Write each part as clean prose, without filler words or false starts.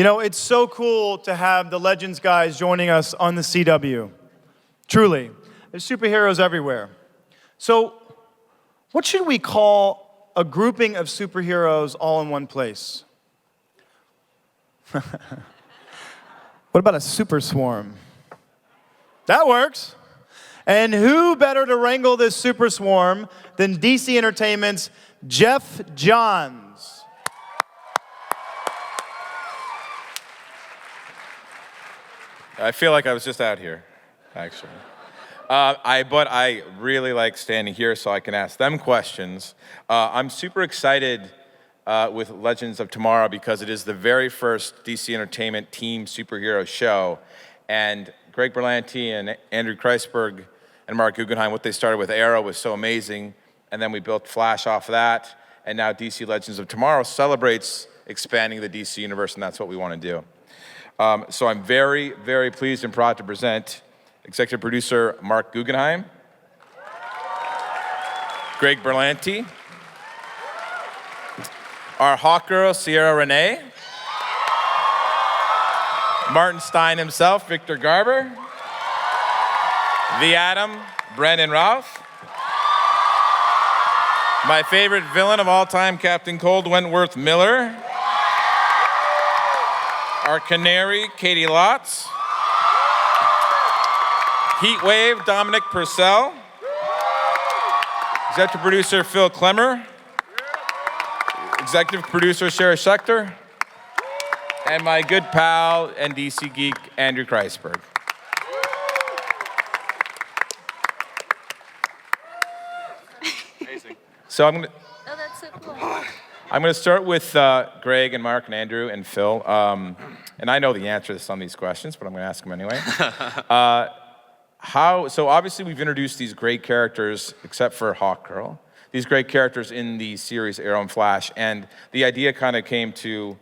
You know, it's so cool to have the Legends guys joining us on the CW. Truly, there's superheroes everywhere. So, what should we call a grouping of superheroes all in one place? What about a super swarm? That works. And who better to wrangle this super swarm than DC Entertainment's Jeff Johns? I feel like I was just out here, actually. But I really like standing here so I can ask them questions. I'm super excited with Legends of Tomorrow because it is the very first DC Entertainment team superhero show. And Greg Berlanti and Andrew Kreisberg and Marc Guggenheim, what they started with Arrow was so amazing. And then we built Flash off of that. And now DC Legends of Tomorrow celebrates expanding the DC universe, and that's what we want to do. So I'm very, very pleased and proud to present executive producer Marc Guggenheim, Greg Berlanti, our Hawkgirl, Ciara Renee, Martin Stein himself, Victor Garber, the Atom, Brandon Routh, my favorite villain of all time, Captain Cold, Wentworth Miller, our Canary, Caity Lotz, Heatwave, Dominic Purcell, executive producer Phil Klemmer, executive producer Ciara Schechter, and my good pal and DC geek, Andrew Kreisberg. Amazing. So I'm gonna. Oh, that's so cool. I'm going to start with Greg and Marc and Andrew and Phil. And I know the answer to some of these questions, but I'm going to ask them anyway. So obviously we've introduced these great characters, except for Hawkgirl, these great characters in the series Arrow and Flash. And the idea kind of came to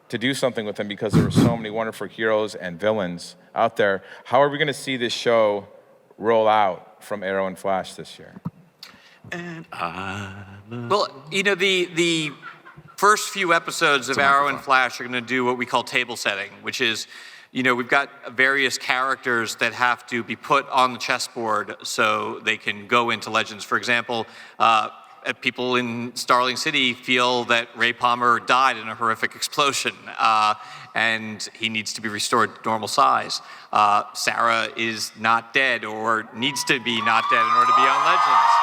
do something with them because there were so many wonderful heroes and villains out there. How are we going to see this show roll out from Arrow and Flash this year? Well, you know, the first few episodes of Arrow and Flash are going to do what we call table setting, which is, you know, we've got various characters that have to be put on the chessboard so they can go into Legends. For example, people in Starling City feel that Ray Palmer died in a horrific explosion, and he needs to be restored to normal size. Sarah is not dead or needs to be not dead in order to be on Legends.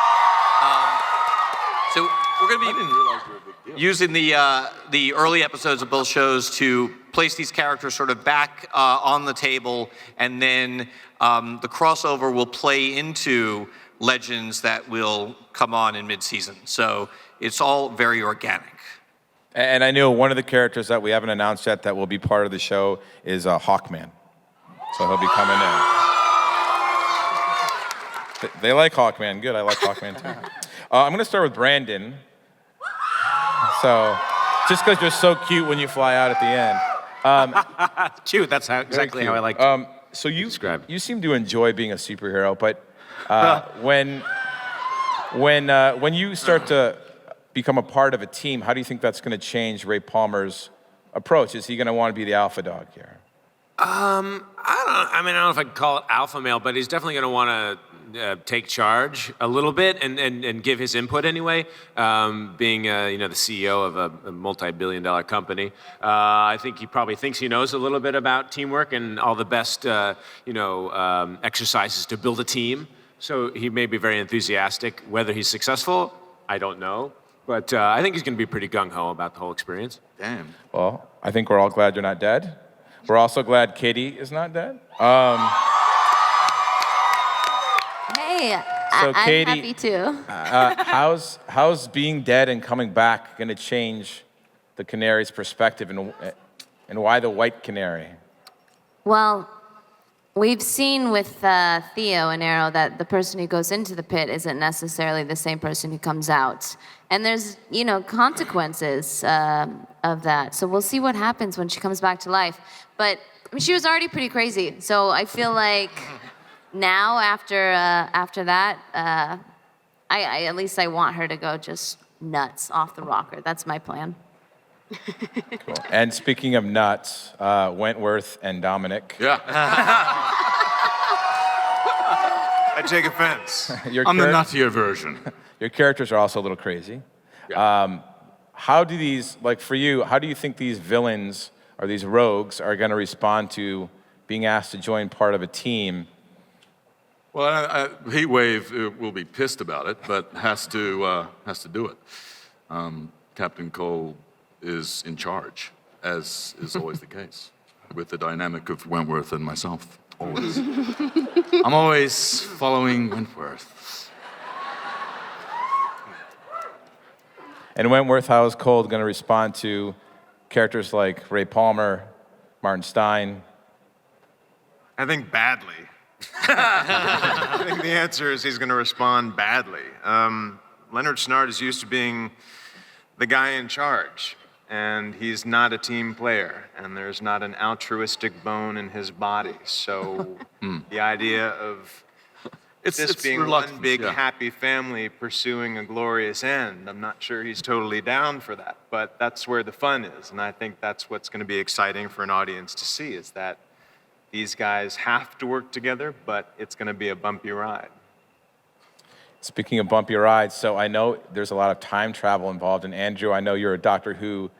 So we're going to be using the early episodes of both shows to place these characters sort of back on the table, and then the crossover will play into Legends that will come on in mid-season. So it's all very organic. And I know one of the characters that we haven't announced yet that will be part of the show is Hawkman. So he'll be coming in. They like Hawkman. Good, I like Hawkman too. I'm going to start with Brandon. So, just because you're so cute when you fly out at the end. Cute, that's exactly how I like So you describe. You seem to enjoy being a superhero, but when you start to become a part of a team, how do you think that's going to change Ray Palmer's approach? Is he going to want to be the alpha dog here? I don't know if I could call it alpha male, but he's definitely going to want to take charge a little bit and give his input anyway. Being the CEO of a multi-billion-dollar company, I think he probably thinks he knows a little bit about teamwork and all the best exercises to build a team. So he may be very enthusiastic. Whether he's successful, I don't know. But I think he's going to be pretty gung-ho about the whole experience. Damn. Well, I think we're all glad you're not dead. We're also glad Caity is not dead. Hey, So, I'm Caity, happy too. how's being dead and coming back going to change the Canary's perspective, and why the white canary? Well, we've seen with Theo and Arrow that the person who goes into the pit isn't necessarily the same person who comes out. And there's, consequences of that. So we'll see what happens when she comes back to life. But she was already pretty crazy. So I feel like now, after that, I at least I want her to go just nuts off the rocker. That's my plan. Cool. And speaking of nuts, Wentworth and Dominic. Yeah. I take offense. I'm the nuttier version. Your characters are also a little crazy. Yeah. How do these, like for you, how do you think these villains or these rogues are going to respond to being asked to join part of a team? Well, Heatwave will be pissed about it, but has to do it. Captain Cole is in charge, as is always the case, with the dynamic of Wentworth and myself. Always. I'm always following Wentworth. And Wentworth, how is Cole going to respond to characters like Ray Palmer, Martin Stein? I think badly. I think the answer is he's going to respond badly. Leonard Snart is used to being the guy in charge, and he's not a team player, and there's not an altruistic bone in his body. So the idea of this being one big happy family pursuing a glorious end, I'm not sure he's totally down for that, but that's where the fun is, and I think that's what's going to be exciting for an audience to see, is that these guys have to work together, but it's going to be a bumpy ride. Speaking of bumpy rides, so I know there's a lot of time travel involved, and Andrew, I know you're a Doctor Who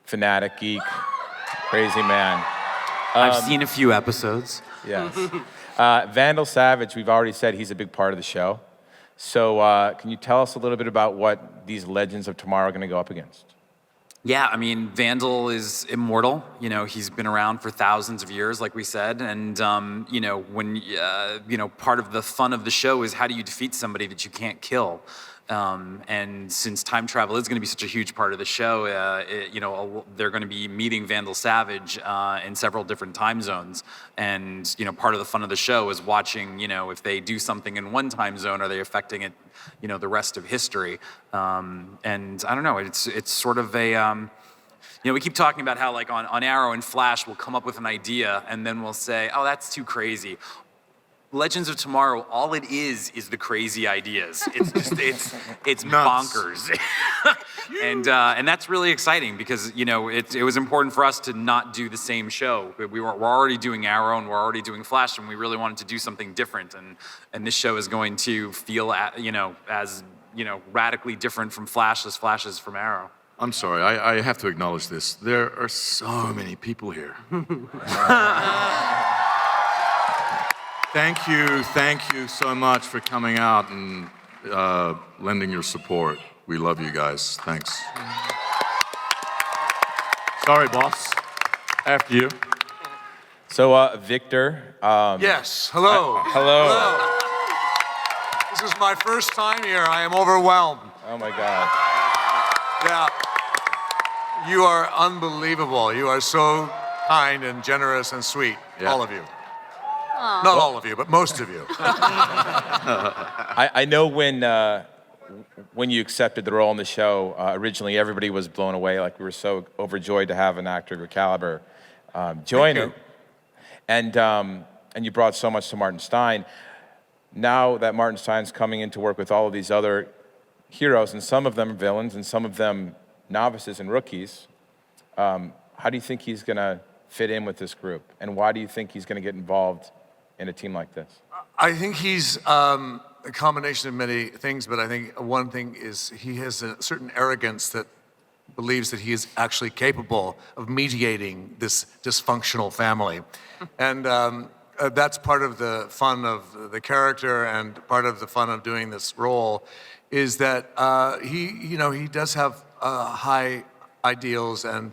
fanatic, geek, crazy man. I've seen a few episodes. Yes. Vandal Savage, we've already said he's a big part of the show. So can you tell us a little bit about what these Legends of Tomorrow are going to go up against? Yeah, I mean, Vandal is immortal. You know, he's been around for thousands of years, like we said. And, you know, when, you know, part of the fun of the show is how do you defeat somebody that you can't kill? And since time travel is going to be such a huge part of the show, you know, they're going to be meeting Vandal Savage in several different time zones. And, you know, part of the fun of the show is watching, you know, if they do something in one time zone, are they affecting it, you know, the rest of history? And I don't know, it's sort of a, you know, we keep talking about how like on Arrow and Flash, we'll come up with an idea and then we'll say, oh, that's too crazy. Legends of Tomorrow, all it is the crazy ideas. It's just, it's bonkers. And that's really exciting because, you know, it was important for us to not do the same show. We're already doing Arrow and we're already doing Flash, and we really wanted to do something different. And this show is going to feel, you know, as, you know, radically different from Flash as Flash is from Arrow. I'm sorry, I have to acknowledge this. There are so many people here. Thank you so much for coming out and lending your support. We love you guys. Thanks. Sorry, boss. After you. So, Victor. Yes, hello. Hello. This is my first time here. I am overwhelmed. Oh my God. Yeah. You are unbelievable. You are so kind and generous and sweet, all of you. Not all of you, but most of you. I know when you accepted the role in the show, originally everybody was blown away. Like, we were so overjoyed to have an actor of your caliber join it. And you brought so much to Martin Stein. Now that Martin Stein's coming in to work with all of these other heroes, and some of them villains and some of them novices and rookies, how do you think he's going to fit in with this group? And why do you think he's going to get involved in a team like this? I think he's a combination of many things, but I think one thing is he has a certain arrogance that believes that he is actually capable of mediating this dysfunctional family. And that's part of the fun of the character and part of the fun of doing this role is that he does have high ideals and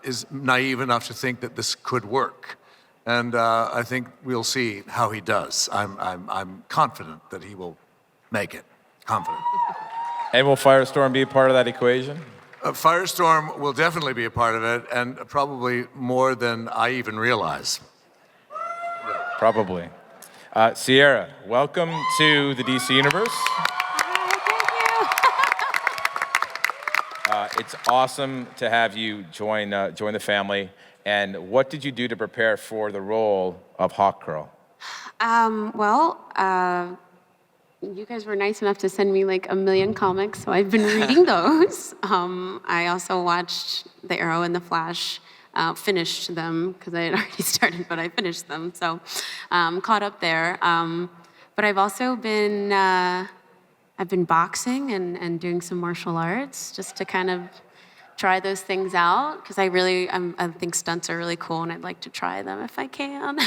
is naive enough to think that this could work. And I think we'll see how he does. I'm confident that he will make it. Confident. And will Firestorm be a part of that equation? Firestorm will definitely be a part of it, and probably more than I even realize. Probably. Ciara, welcome to the DC Universe. It's awesome to have you join the family. And what did you do to prepare for the role of Hawkgirl? you guys were nice enough to send me like 1 million comics, so I've been reading those. I also watched The Arrow and The Flash, finished them because I had already started, but I finished them, so caught up there. But I've also been, I've been boxing and doing some martial arts just to kind of try those things out because I think stunts are really cool and I'd like to try them if I can.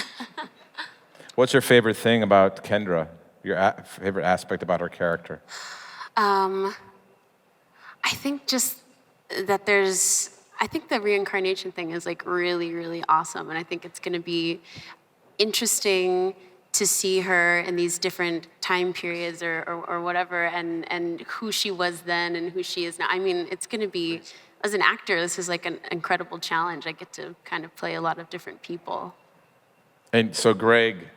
What's your favorite thing about Kendra? Your favorite aspect about her character? I think just that I think the reincarnation thing is like really, really awesome. And I think it's going to be interesting to see her in these different time periods or whatever and who she was then and who she is now. I mean, it's going to be, as an actor, this is like an incredible challenge. I get to kind of play a lot of different people. And so, Greg,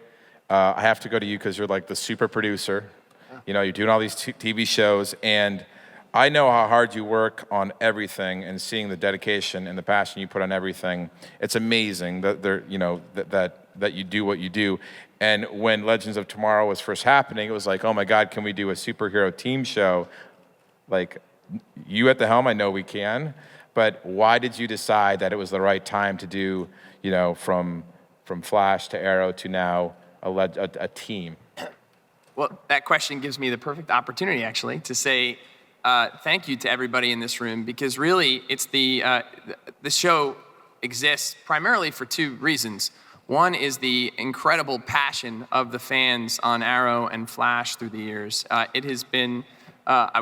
I have to go to you because you're like the super producer. You know, you're doing all these TV shows, and I know how hard you work on everything, and seeing the dedication and the passion you put on everything. It's amazing that you do what you do. And when Legends of Tomorrow was first happening, it was like, oh my God, can we do a superhero team show? Like, you at the helm, I know we can, but why did you decide that it was the right time to do, you know, from Flash to Arrow to now a team? Well, that question gives me the perfect opportunity, actually, to say thank you to everybody in this room, because really, it's the show exists primarily for two reasons. One is the incredible passion of the fans on Arrow and Flash through the years. It has been,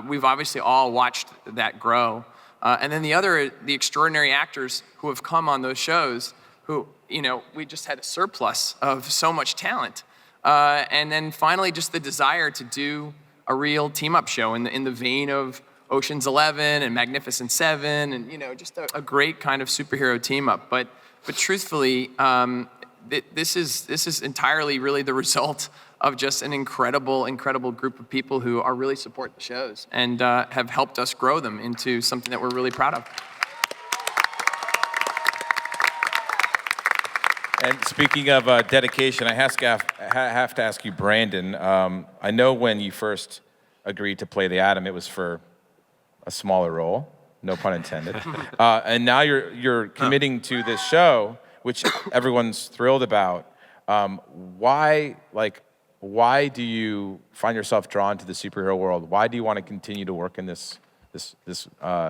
we've obviously all watched that grow. And then the other, the extraordinary actors who have come on those shows who, you know, we just had a surplus of so much talent. And then finally, just the desire to do a real team-up show in the vein of Ocean's 11 and Magnificent Seven, and, you know, just a great kind of superhero team-up. But truthfully, this is entirely really the result of just an incredible group of people who are really support the shows and have helped us grow them into something that we're really proud of. And speaking of dedication, I have to ask you, Brandon. I know when you first agreed to play the Atom, it was for a smaller role, no pun intended. And now you're committing to this show, which everyone's thrilled about. Why do you find yourself drawn to the superhero world? Why do you want to continue to work in this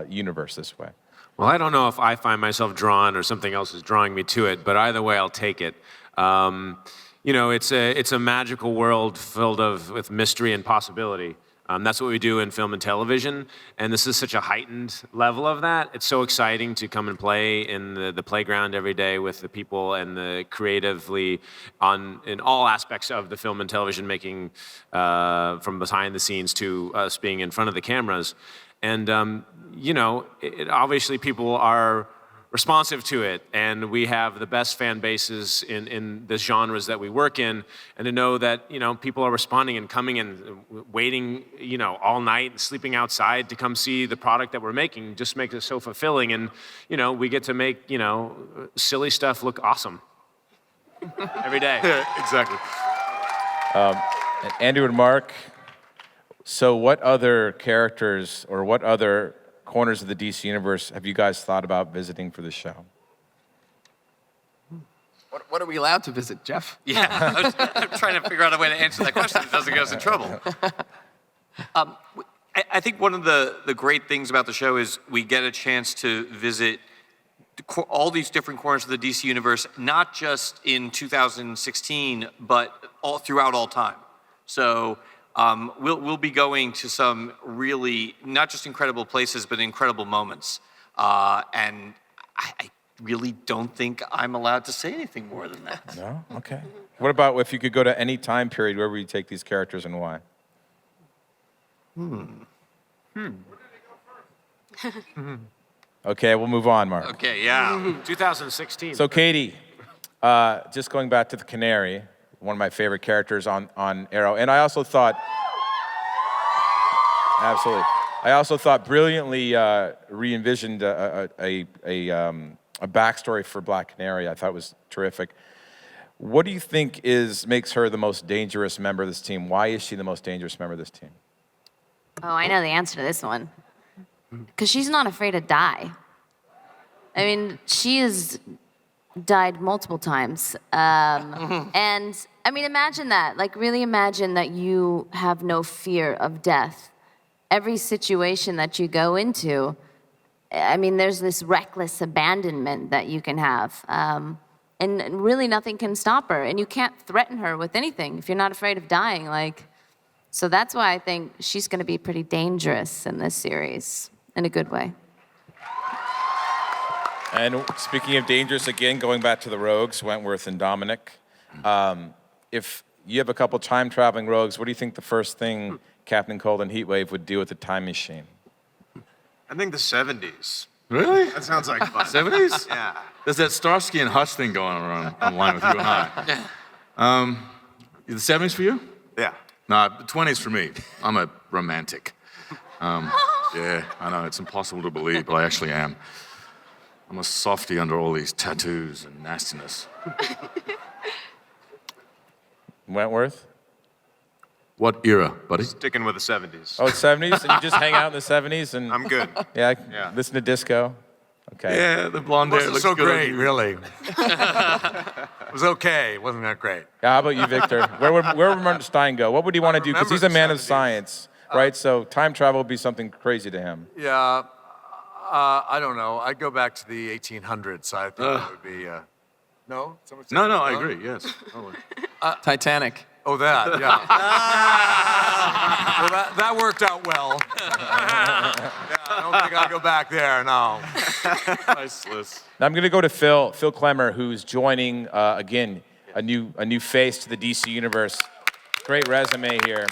universe this way? Well, I don't know if I find myself drawn or something else is drawing me to it, but either way, I'll take it. You know, it's a magical world filled with mystery and possibility. That's what we do in film and television, and this is such a heightened level of that. It's so exciting to come and play in the playground every day with the people and the creatively in all aspects of the film and television making, from behind the scenes to us being in front of the cameras. And, you know, obviously people are responsive to it, and we have the best fan bases in the genres that we work in, and to know that, you know, people are responding and coming and waiting, you know, all night and sleeping outside to come see the product that we're making just makes it so fulfilling. And, you know, we get to make, you know, silly stuff look awesome every day. Yeah, exactly. And Andrew and Marc, so what other characters or what other corners of the DC universe have you guys thought about visiting for the show? What are we allowed to visit, Jeff? Yeah, I'm trying to figure out a way to answer that question that doesn't get us in trouble. I think one of the great things about the show is we get a chance to visit all these different corners of the DC universe, not just in 2016, but throughout all time. So we'll be going to some really, not just incredible places, but incredible moments. And I really don't think I'm allowed to say anything more than that. No? Okay. What about if you could go to any time period, where would you take these characters and why? Okay, we'll move on, Marc. Okay, yeah. 2016. So Caity, just going back to the Canary, one of my favorite characters on Arrow. And I also thought, absolutely, I also thought brilliantly re-envisioned a backstory for Black Canary. I thought it was terrific. What do you think makes her the most dangerous member of this team? Why is she the most dangerous member of this team? Oh, I know the answer to this one. Because she's not afraid to die. I mean, she has died multiple times. And, I mean, imagine that. Like, really imagine that you have no fear of death. Every situation that you go into, I mean, there's this reckless abandonment that you can have. And really nothing can stop her. And you can't threaten her with anything if you're not afraid of dying. Like, so that's why I think she's going to be pretty dangerous in this series, in a good way. And speaking of dangerous, again, going back to the rogues, Wentworth and Dominic, if you have a couple time-traveling rogues, what do you think the first thing Captain Cold and Heatwave would do with the time machine? I think the 70s. Really? That sounds like fun. 70s? Yeah. There's that Starsky and Hutch thing going on online with you and I. The 70s for you? Yeah. Nah, the 20s for me. I'm a romantic. Yeah, I know, it's impossible to believe, but I actually am. I'm a softie under all these tattoos and nastiness. Wentworth? What era, buddy? Sticking with the 70s. Oh, 70s? And you just hang out in the 70s? And I'm good. Yeah, listen to disco? Okay. Yeah, the blonde hair It looks wasn't so good on great, you. really. It was okay. It wasn't that great. Yeah, how about you, Victor? Where would Stein go? What would he want to do? Because he's a man of science, right? So time travel would be something crazy to him. Yeah, I don't know. I'd go back to the 1800s. I think that would be. No? Someone say No, that? I agree, yes. Totally. Titanic. Oh, that, yeah. Well, that worked out well. Yeah, I don't think I'll go back there, no. Priceless. Now I'm going to go to Phil Klemmer, who's joining, again, a new face to the DC universe. Great resume here.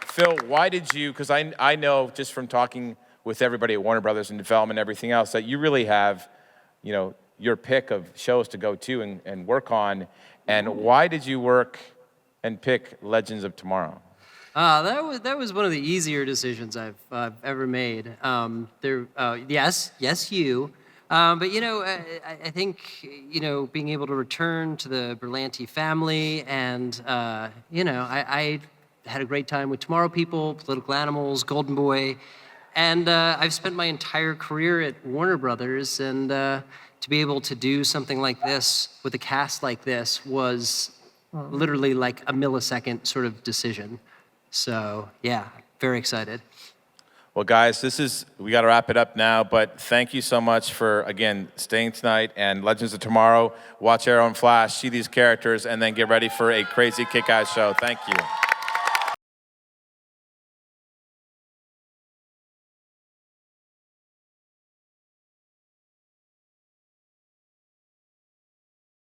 Phil, why did you, because I know just from talking with everybody at Warner Brothers and development and everything else, that you really have, your pick of shows to go to and work on. And why did you work and pick Legends of Tomorrow? That was one of the easier decisions I've ever made. Yes, you. But I think being able to return to the Berlanti family, and I had a great time with Tomorrow People, Political Animals, Golden Boy, and I've spent my entire career at Warner Brothers, and to be able to do something like this with a cast like this was literally like a millisecond sort of decision. So yeah, very excited. Well, guys, we got to wrap it up now, but thank you so much for, again, staying tonight, and Legends of Tomorrow. Watch Arrow and Flash, see these characters, and then get ready for a crazy kick-ass show. Thank you.